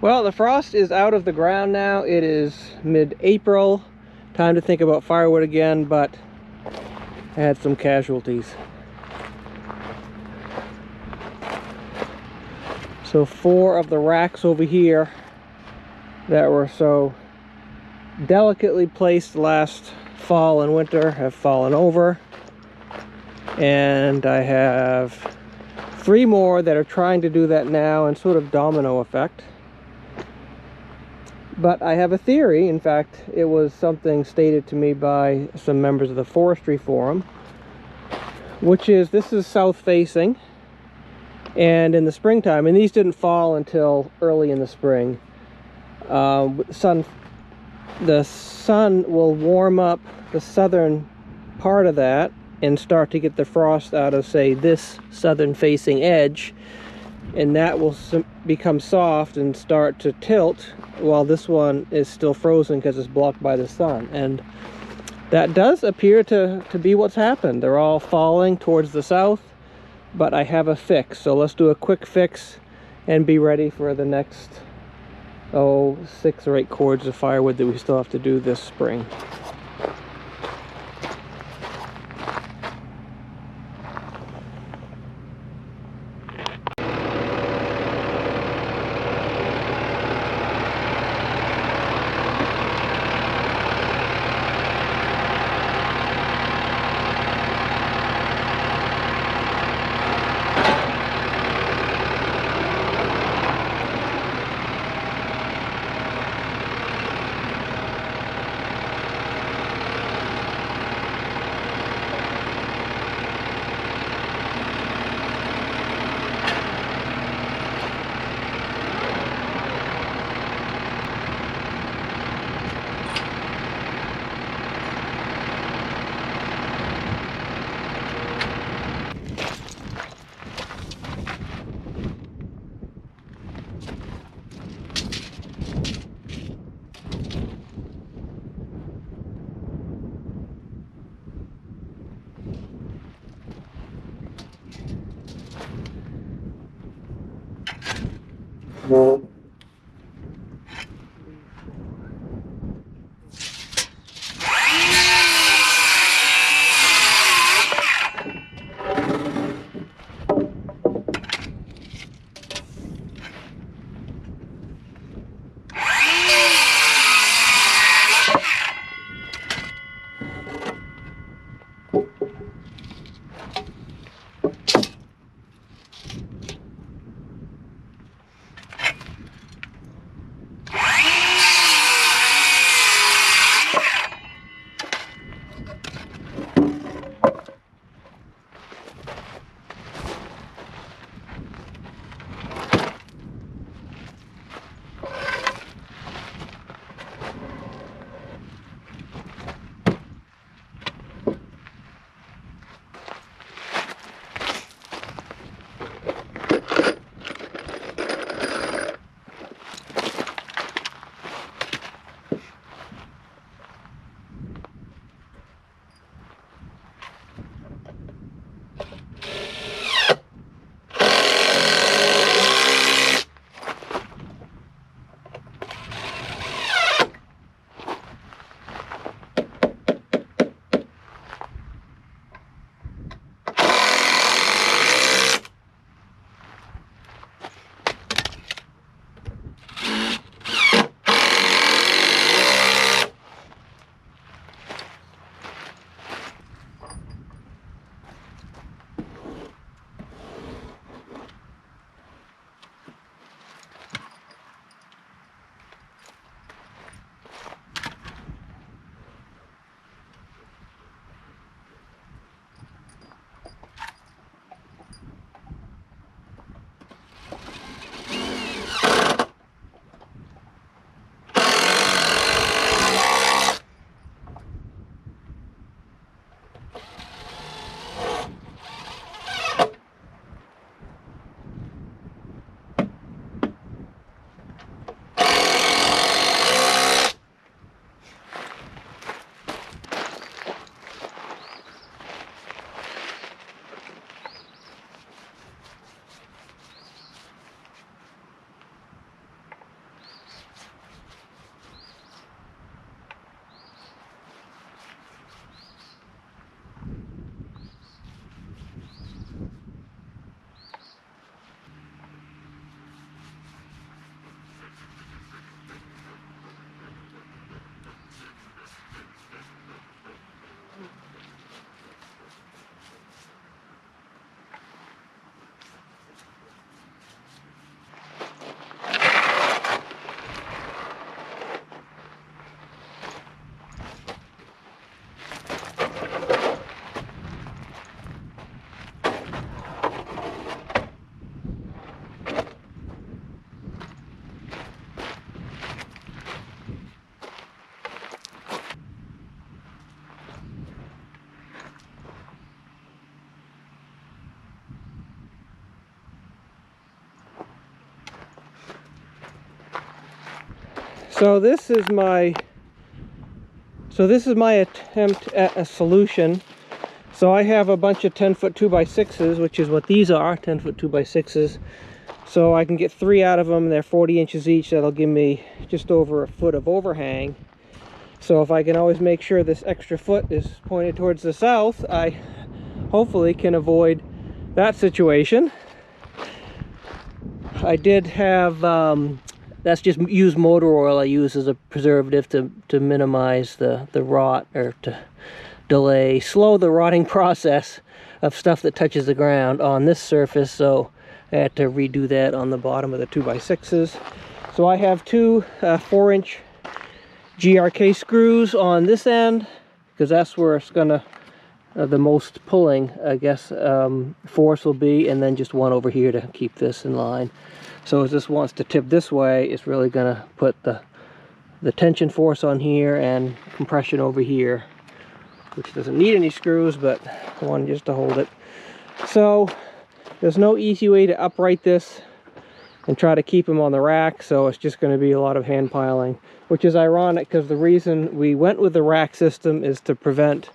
Well, the frost is out of the ground now. It is mid-April. Time to think about firewood again, but I had some casualties. So 4 of the racks over here that were so delicately placed last fall and winter have fallen over. And I have 3 more that are trying to do that now in sort of domino effect. But I have a theory. In fact, it was something stated to me by some members of the forestry forum, which is this is south facing, and in the springtime, and these didn't fall until early in the spring, the sun will warm up the southern part of that and start to get the frost out of, say, this southern facing edge, and that will become soft and start to tilt while this one is still frozen because it's blocked by the sun. And that does appear to be what's happened. They're all falling towards the south, but I have a fix. So let's do a quick fix and be ready for the next 6 or 8 cords of firewood that we still have to do this spring. So this is my attempt at a solution. So I have a bunch of 10-foot 2x6s, which is what these are, 10-foot 2x6s. So I can get 3 out of them. They're 40 inches each. That'll give me just over a foot of overhang. So if I can always make sure this extra foot is pointed towards the south, I hopefully can avoid that situation. I did have, that's just used motor oil I use as a preservative to minimize the rot, or to slow the rotting process of stuff that touches the ground on this surface. So I had to redo that on the bottom of the 2x6s. So I have two 4-inch GRK screws on this end, because that's where it's gonna the most pulling, I guess, force will be, and then just one over here to keep this in line. So as this wants to tip this way, it's really gonna put the tension force on here and compression over here, which doesn't need any screws, but one just to hold it. So there's no easy way to upright this and try to keep them on the rack, so it's just going to be a lot of hand piling, which is ironic because the reason we went with the rack system is to prevent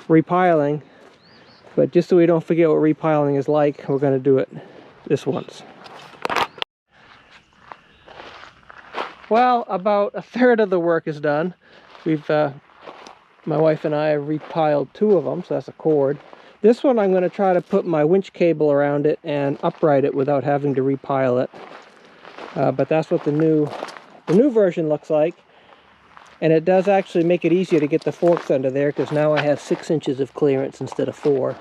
repiling. But just so we don't forget what repiling is like, we're going to do it this once. Well, about a third of the work is done. We've my wife and I have repiled 2 of them, so that's a cord. This one I'm going to try to put my winch cable around it and upright it without having to repile it. But that's what the new version looks like. And it does actually make it easier to get the forks under there, because now I have 6 inches of clearance instead of 4.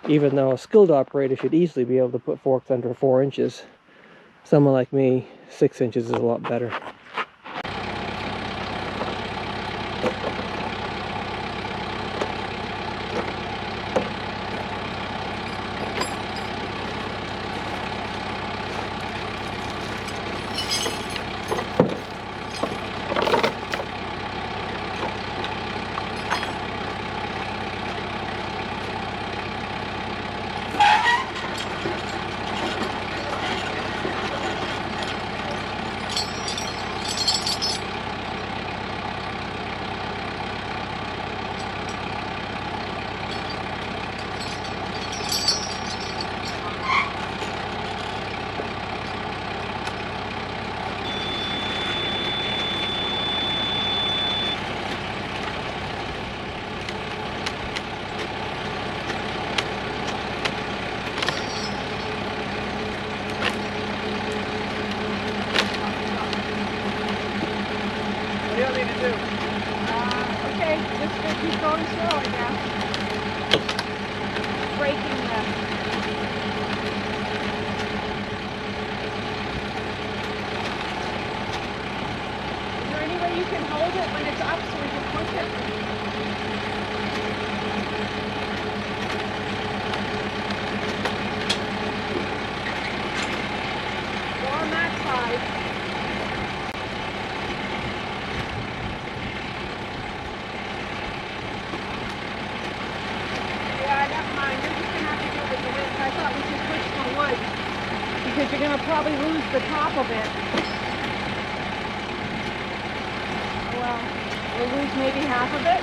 Even though a skilled operator should easily be able to put forks under 4 inches. Someone like me, 6 inches is a lot better. Okay, just keep going slow, I guess. Breaking the... Is there any way you can hold it when it's up so we can push it? Go on that side. Because you're going to probably lose the top of it. Well, we'll lose maybe half of it.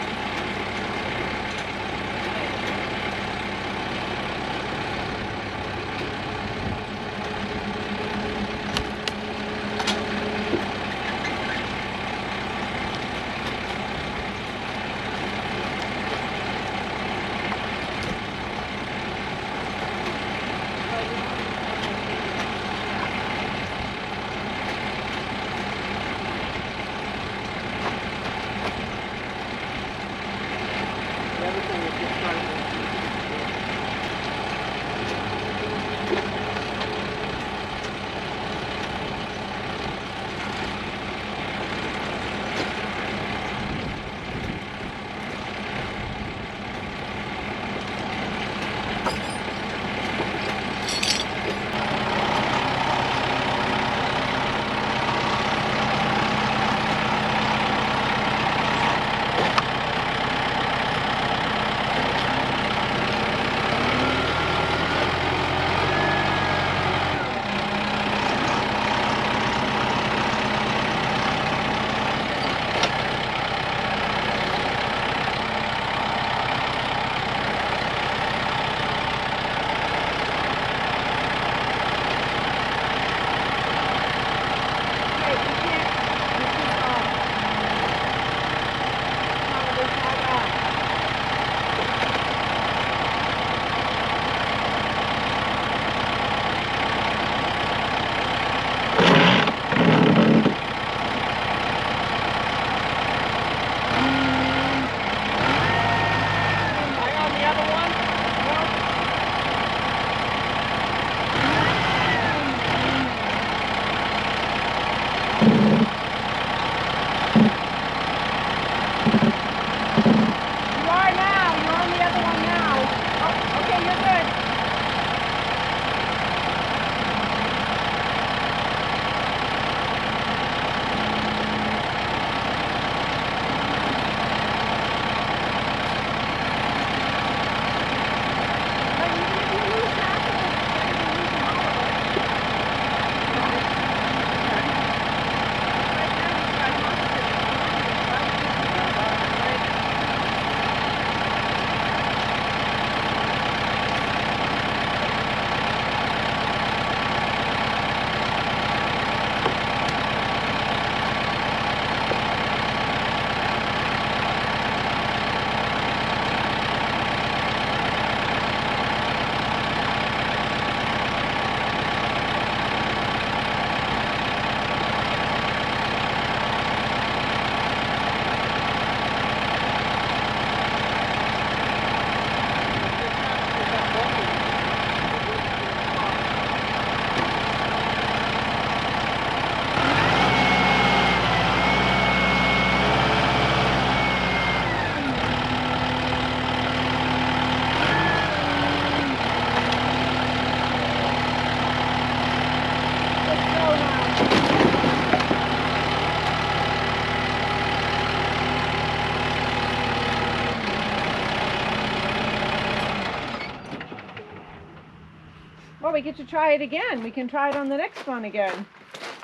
we get to try it again. We can try it on the next one again.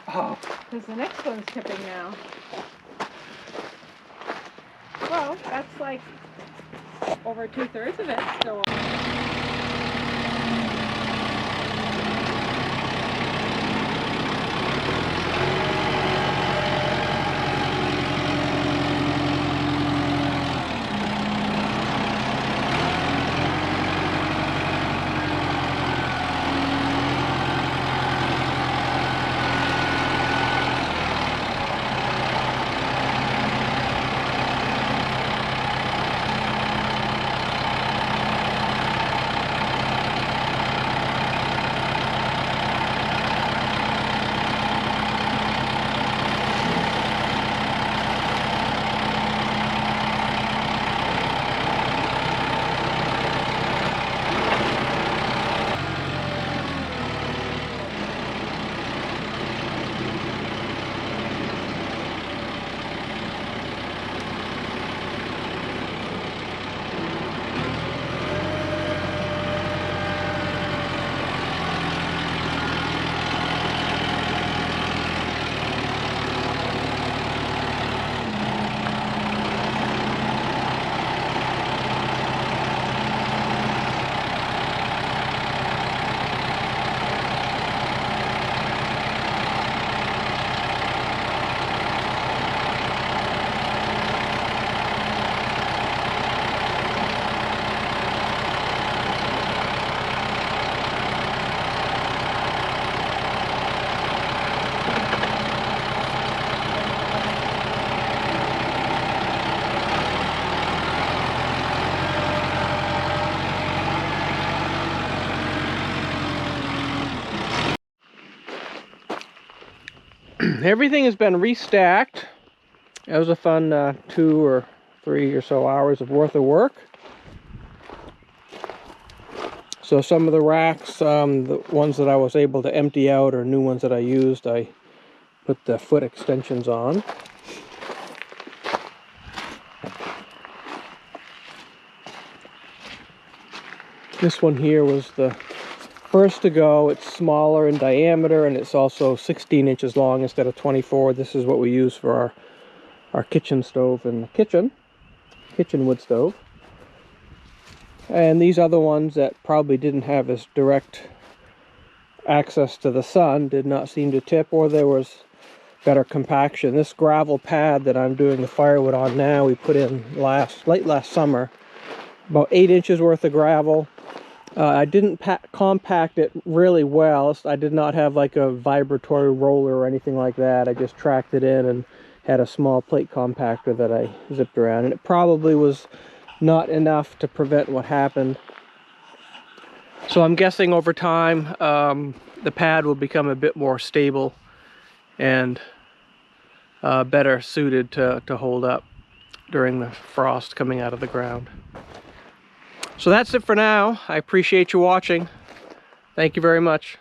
Oh. Because the next one's tipping now. Well, that's like over 2/3 of it still on. Everything has been restacked. It was a fun 2 or 3 or so hours of worth of work. So some of the racks, the ones that I was able to empty out or new ones that I used, I put the foot extensions on. This one here was the first to go. It's smaller in diameter and it's also 16 inches long instead of 24. This is what we use for our kitchen stove in the kitchen wood stove. And these other ones that probably didn't have as direct access to the sun did not seem to tip, or there was better compaction. This gravel pad that I'm doing the firewood on now, we put in late last summer. About 8 inches worth of gravel. I didn't compact it really well. I did not have like a vibratory roller or anything like that. I just tracked it in and had a small plate compactor that I zipped around. And it probably was not enough to prevent what happened. So I'm guessing over time the pad will become a bit more stable and better suited to hold up during the frost coming out of the ground. So that's it for now. I appreciate you watching. Thank you very much.